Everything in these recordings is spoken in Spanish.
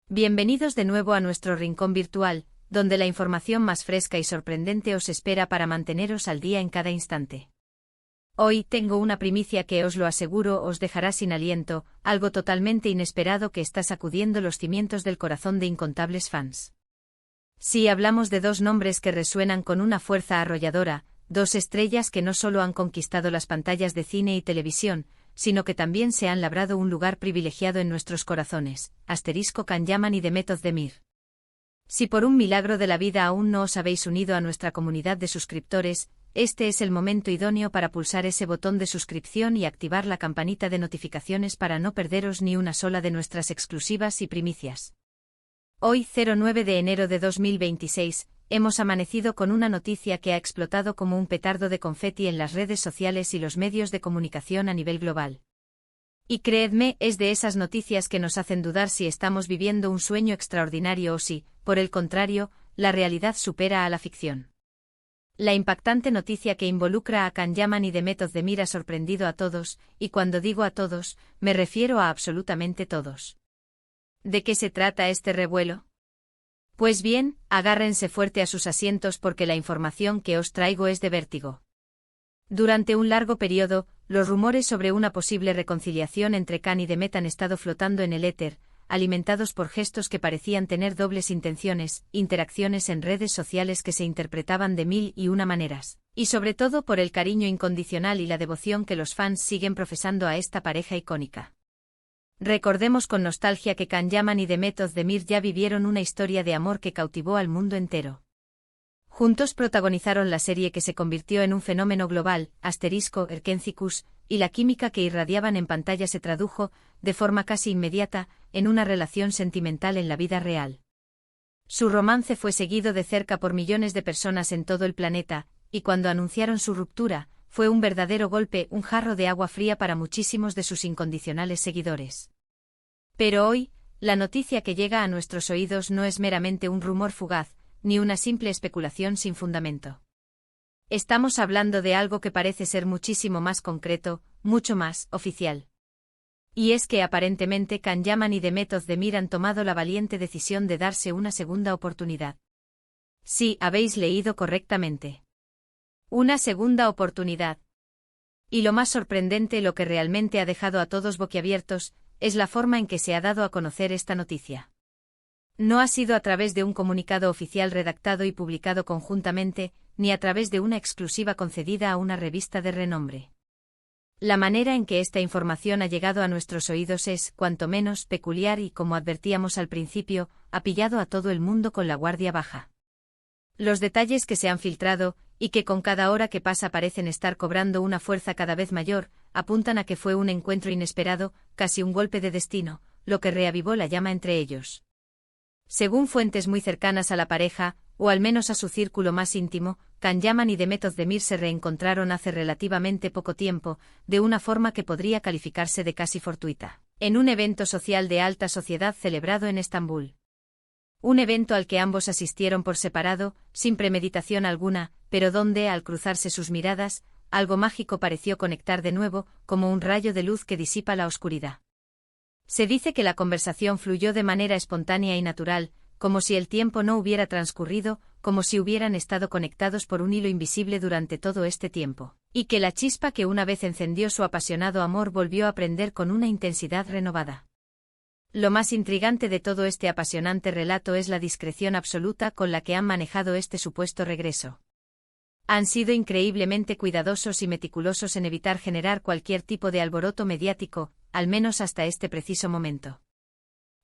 Bienvenidos de nuevo a nuestro rincón virtual, donde la información más fresca y sorprendente os espera para manteneros al día en cada instante. Hoy tengo una primicia que os lo aseguro os dejará sin aliento, algo totalmente inesperado que está sacudiendo los cimientos del corazón de incontables fans. Sí, hablamos de dos nombres que resuenan con una fuerza arrolladora, dos estrellas que no solo han conquistado las pantallas de cine y televisión, sino que también se han labrado un lugar privilegiado en nuestros corazones, Can Yaman y Demet Özdemir. Si por un milagro de la vida aún no os habéis unido a nuestra comunidad de suscriptores, este es el momento idóneo para pulsar ese botón de suscripción y activar la campanita de notificaciones para no perderos ni una sola de nuestras exclusivas y primicias. Hoy, 09 de enero de 2026, hemos amanecido con una noticia que ha explotado como un petardo de confeti en las redes sociales y los medios de comunicación a nivel global. Y creedme, es de esas noticias que nos hacen dudar si estamos viviendo un sueño extraordinario o si, por el contrario, la realidad supera a la ficción. La impactante noticia que involucra a Can Yaman y Demet Özdemir ha sorprendido a todos, y cuando digo a todos, me refiero a absolutamente todos. ¿De qué se trata este revuelo? Pues bien, agárrense fuerte a sus asientos porque la información que os traigo es de vértigo. Durante un largo periodo, los rumores sobre una posible reconciliación entre Can y Demet han estado flotando en el éter, alimentados por gestos que parecían tener dobles intenciones, interacciones en redes sociales que se interpretaban de mil y una maneras, y sobre todo por el cariño incondicional y la devoción que los fans siguen profesando a esta pareja icónica. Recordemos con nostalgia que Can Yaman y Demet Özdemir ya vivieron una historia de amor que cautivó al mundo entero. Juntos protagonizaron la serie que se convirtió en un fenómeno global, Erkencikus, y la química que irradiaban en pantalla se tradujo, de forma casi inmediata, en una relación sentimental en la vida real. Su romance fue seguido de cerca por millones de personas en todo el planeta, y cuando anunciaron su ruptura, fue un verdadero golpe, un jarro de agua fría para muchísimos de sus incondicionales seguidores. Pero hoy, la noticia que llega a nuestros oídos no es meramente un rumor fugaz, ni una simple especulación sin fundamento. Estamos hablando de algo que parece ser muchísimo más concreto, mucho más oficial. Y es que aparentemente Can Yaman y Demet Özdemir han tomado la valiente decisión de darse una segunda oportunidad. Sí, habéis leído correctamente. Una segunda oportunidad. Y lo más sorprendente, lo que realmente ha dejado a todos boquiabiertos, es la forma en que se ha dado a conocer esta noticia. No ha sido a través de un comunicado oficial redactado y publicado conjuntamente, ni a través de una exclusiva concedida a una revista de renombre. La manera en que esta información ha llegado a nuestros oídos es, cuanto menos, peculiar y, como advertíamos al principio, ha pillado a todo el mundo con la guardia baja. Los detalles que se han filtrado, y que con cada hora que pasa parecen estar cobrando una fuerza cada vez mayor, apuntan a que fue un encuentro inesperado, casi un golpe de destino, lo que reavivó la llama entre ellos. Según fuentes muy cercanas a la pareja, o al menos a su círculo más íntimo, Can Yaman y Demet Özdemir se reencontraron hace relativamente poco tiempo, de una forma que podría calificarse de casi fortuita, en un evento social de alta sociedad celebrado en Estambul. Un evento al que ambos asistieron por separado, sin premeditación alguna, pero donde, al cruzarse sus miradas, algo mágico pareció conectar de nuevo, como un rayo de luz que disipa la oscuridad. Se dice que la conversación fluyó de manera espontánea y natural, como si el tiempo no hubiera transcurrido, como si hubieran estado conectados por un hilo invisible durante todo este tiempo, y que la chispa que una vez encendió su apasionado amor volvió a prender con una intensidad renovada. Lo más intrigante de todo este apasionante relato es la discreción absoluta con la que han manejado este supuesto regreso. Han sido increíblemente cuidadosos y meticulosos en evitar generar cualquier tipo de alboroto mediático, al menos hasta este preciso momento.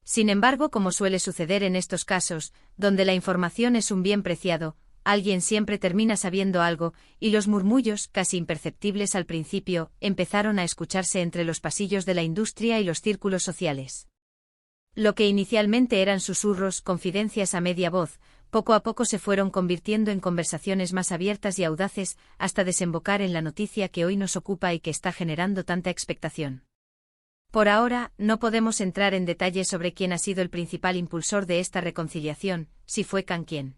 Sin embargo, como suele suceder en estos casos, donde la información es un bien preciado, alguien siempre termina sabiendo algo, y los murmullos, casi imperceptibles al principio, empezaron a escucharse entre los pasillos de la industria y los círculos sociales. Lo que inicialmente eran susurros, confidencias a media voz, poco a poco se fueron convirtiendo en conversaciones más abiertas y audaces, hasta desembocar en la noticia que hoy nos ocupa y que está generando tanta expectación. Por ahora, no podemos entrar en detalle sobre quién ha sido el principal impulsor de esta reconciliación, si fue Can quien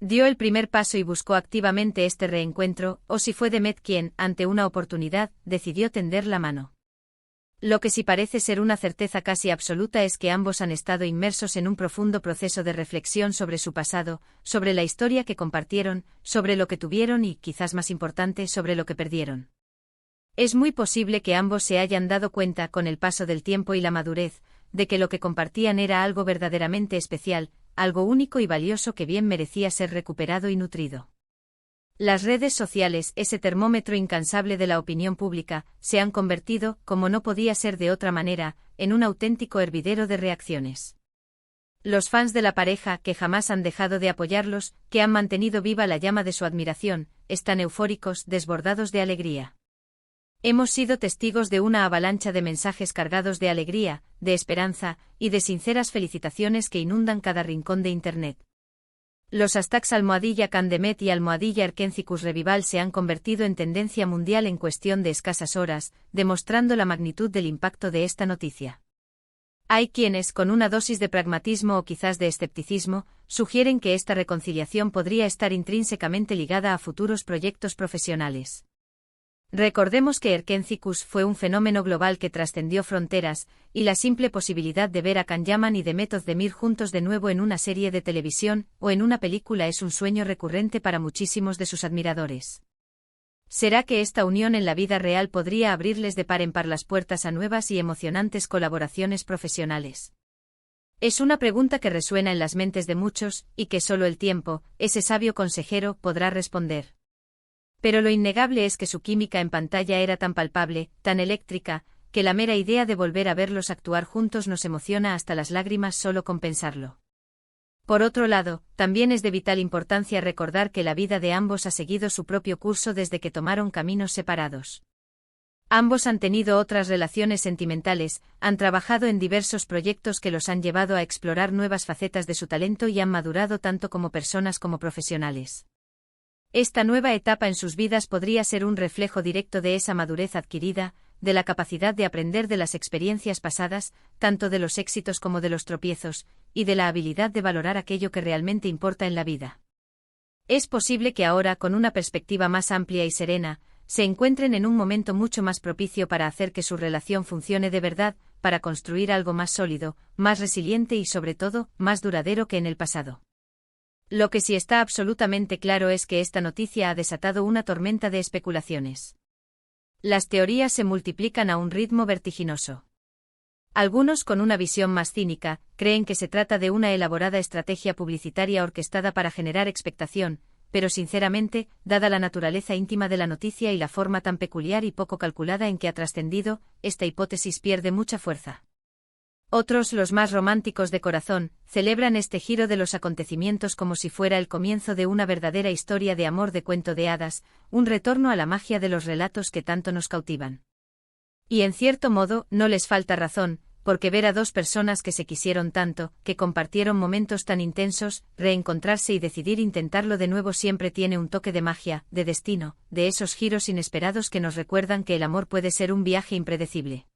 dio el primer paso y buscó activamente este reencuentro, o si fue Demet quien, ante una oportunidad, decidió tender la mano. Lo que sí parece ser una certeza casi absoluta es que ambos han estado inmersos en un profundo proceso de reflexión sobre su pasado, sobre la historia que compartieron, sobre lo que tuvieron y, quizás más importante, sobre lo que perdieron. Es muy posible que ambos se hayan dado cuenta, con el paso del tiempo y la madurez, de que lo que compartían era algo verdaderamente especial, algo único y valioso que bien merecía ser recuperado y nutrido. Las redes sociales, ese termómetro incansable de la opinión pública, se han convertido, como no podía ser de otra manera, en un auténtico hervidero de reacciones. Los fans de la pareja, que jamás han dejado de apoyarlos, que han mantenido viva la llama de su admiración, están eufóricos, desbordados de alegría. Hemos sido testigos de una avalancha de mensajes cargados de alegría, de esperanza, y de sinceras felicitaciones que inundan cada rincón de Internet. Los hashtags #Candemet y #Erkencicus Revival se han convertido en tendencia mundial en cuestión de escasas horas, demostrando la magnitud del impacto de esta noticia. Hay quienes, con una dosis de pragmatismo o quizás de escepticismo, sugieren que esta reconciliación podría estar intrínsecamente ligada a futuros proyectos profesionales. Recordemos que Erkencicus fue un fenómeno global que trascendió fronteras, y la simple posibilidad de ver a Can Yaman y Demet Özdemir juntos de nuevo en una serie de televisión o en una película es un sueño recurrente para muchísimos de sus admiradores. ¿Será que esta unión en la vida real podría abrirles de par en par las puertas a nuevas y emocionantes colaboraciones profesionales? Es una pregunta que resuena en las mentes de muchos, y que solo el tiempo, ese sabio consejero, podrá responder. Pero lo innegable es que su química en pantalla era tan palpable, tan eléctrica, que la mera idea de volver a verlos actuar juntos nos emociona hasta las lágrimas solo con pensarlo. Por otro lado, también es de vital importancia recordar que la vida de ambos ha seguido su propio curso desde que tomaron caminos separados. Ambos han tenido otras relaciones sentimentales, han trabajado en diversos proyectos que los han llevado a explorar nuevas facetas de su talento y han madurado tanto como personas como profesionales. Esta nueva etapa en sus vidas podría ser un reflejo directo de esa madurez adquirida, de la capacidad de aprender de las experiencias pasadas, tanto de los éxitos como de los tropiezos, y de la habilidad de valorar aquello que realmente importa en la vida. Es posible que ahora, con una perspectiva más amplia y serena, se encuentren en un momento mucho más propicio para hacer que su relación funcione de verdad, para construir algo más sólido, más resiliente y sobre todo, más duradero que en el pasado. Lo que sí está absolutamente claro es que esta noticia ha desatado una tormenta de especulaciones. Las teorías se multiplican a un ritmo vertiginoso. Algunos, con una visión más cínica, creen que se trata de una elaborada estrategia publicitaria orquestada para generar expectación, pero sinceramente, dada la naturaleza íntima de la noticia y la forma tan peculiar y poco calculada en que ha trascendido, esta hipótesis pierde mucha fuerza. Otros, los más románticos de corazón, celebran este giro de los acontecimientos como si fuera el comienzo de una verdadera historia de amor de cuento de hadas, un retorno a la magia de los relatos que tanto nos cautivan. Y en cierto modo, no les falta razón, porque ver a dos personas que se quisieron tanto, que compartieron momentos tan intensos, reencontrarse y decidir intentarlo de nuevo siempre tiene un toque de magia, de destino, de esos giros inesperados que nos recuerdan que el amor puede ser un viaje impredecible.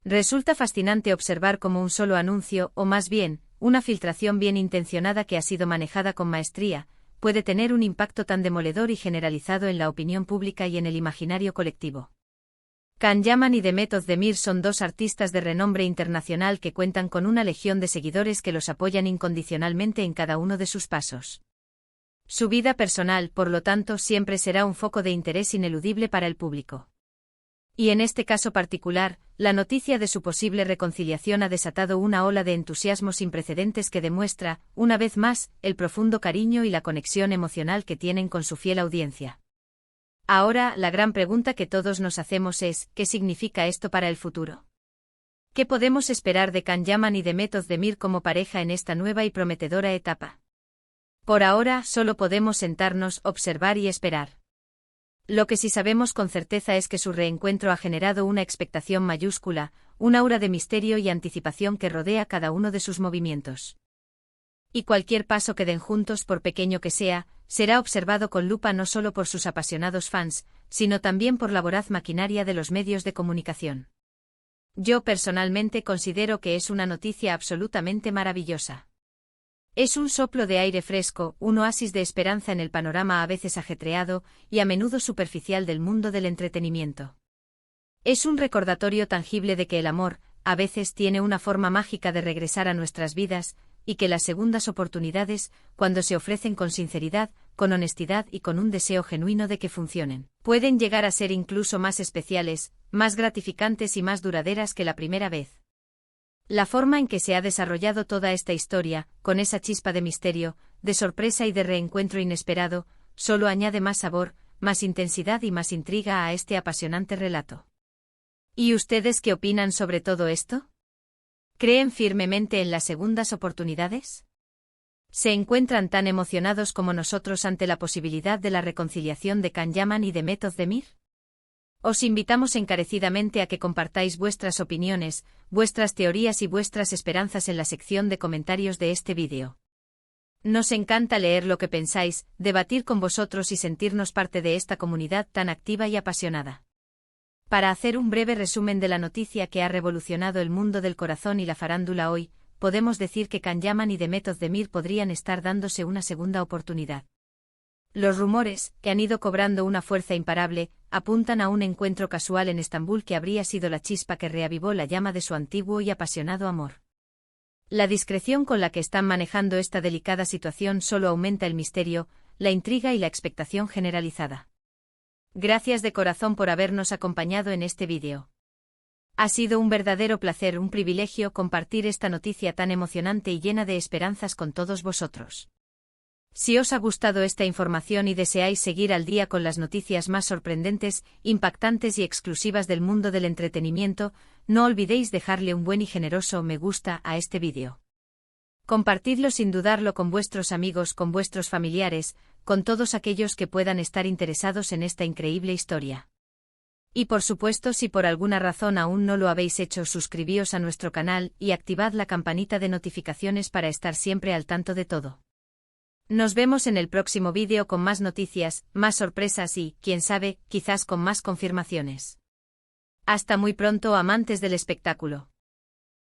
Resulta fascinante observar cómo un solo anuncio, o más bien, una filtración bien intencionada que ha sido manejada con maestría, puede tener un impacto tan demoledor y generalizado en la opinión pública y en el imaginario colectivo. Can Yaman y Demet Özdemir son dos artistas de renombre internacional que cuentan con una legión de seguidores que los apoyan incondicionalmente en cada uno de sus pasos. Su vida personal, por lo tanto, siempre será un foco de interés ineludible para el público. Y en este caso particular, la noticia de su posible reconciliación ha desatado una ola de entusiasmo sin precedentes que demuestra, una vez más, el profundo cariño y la conexión emocional que tienen con su fiel audiencia. Ahora, la gran pregunta que todos nos hacemos es, ¿qué significa esto para el futuro? ¿Qué podemos esperar de Can Yaman y Demet Özdemir como pareja en esta nueva y prometedora etapa? Por ahora, solo podemos sentarnos, observar y esperar. Lo que sí sabemos con certeza es que su reencuentro ha generado una expectación mayúscula, un aura de misterio y anticipación que rodea cada uno de sus movimientos. Y cualquier paso que den juntos, por pequeño que sea, será observado con lupa no solo por sus apasionados fans, sino también por la voraz maquinaria de los medios de comunicación. Yo personalmente considero que es una noticia absolutamente maravillosa. Es un soplo de aire fresco, un oasis de esperanza en el panorama a veces ajetreado y a menudo superficial del mundo del entretenimiento. Es un recordatorio tangible de que el amor, a veces, tiene una forma mágica de regresar a nuestras vidas, y que las segundas oportunidades, cuando se ofrecen con sinceridad, con honestidad y con un deseo genuino de que funcionen, pueden llegar a ser incluso más especiales, más gratificantes y más duraderas que la primera vez. La forma en que se ha desarrollado toda esta historia, con esa chispa de misterio, de sorpresa y de reencuentro inesperado, solo añade más sabor, más intensidad y más intriga a este apasionante relato. ¿Y ustedes qué opinan sobre todo esto? ¿Creen firmemente en las segundas oportunidades? ¿Se encuentran tan emocionados como nosotros ante la posibilidad de la reconciliación de Can Yaman y de Method Demir? Os invitamos encarecidamente a que compartáis vuestras opiniones, vuestras teorías y vuestras esperanzas en la sección de comentarios de este vídeo. Nos encanta leer lo que pensáis, debatir con vosotros y sentirnos parte de esta comunidad tan activa y apasionada. Para hacer un breve resumen de la noticia que ha revolucionado el mundo del corazón y la farándula hoy, podemos decir que Can Yaman y Method Demir podrían estar dándose una segunda oportunidad. Los rumores, que han ido cobrando una fuerza imparable, apuntan a un encuentro casual en Estambul que habría sido la chispa que reavivó la llama de su antiguo y apasionado amor. La discreción con la que están manejando esta delicada situación solo aumenta el misterio, la intriga y la expectación generalizada. Gracias de corazón por habernos acompañado en este vídeo. Ha sido un verdadero placer, un privilegio compartir esta noticia tan emocionante y llena de esperanzas con todos vosotros. Si os ha gustado esta información y deseáis seguir al día con las noticias más sorprendentes, impactantes y exclusivas del mundo del entretenimiento, no olvidéis dejarle un buen y generoso me gusta a este vídeo. Compartidlo sin dudarlo con vuestros amigos, con vuestros familiares, con todos aquellos que puedan estar interesados en esta increíble historia. Y por supuesto, si por alguna razón aún no lo habéis hecho, suscribíos a nuestro canal y activad la campanita de notificaciones para estar siempre al tanto de todo. Nos vemos en el próximo vídeo con más noticias, más sorpresas y, quién sabe, quizás con más confirmaciones. Hasta muy pronto, amantes del espectáculo.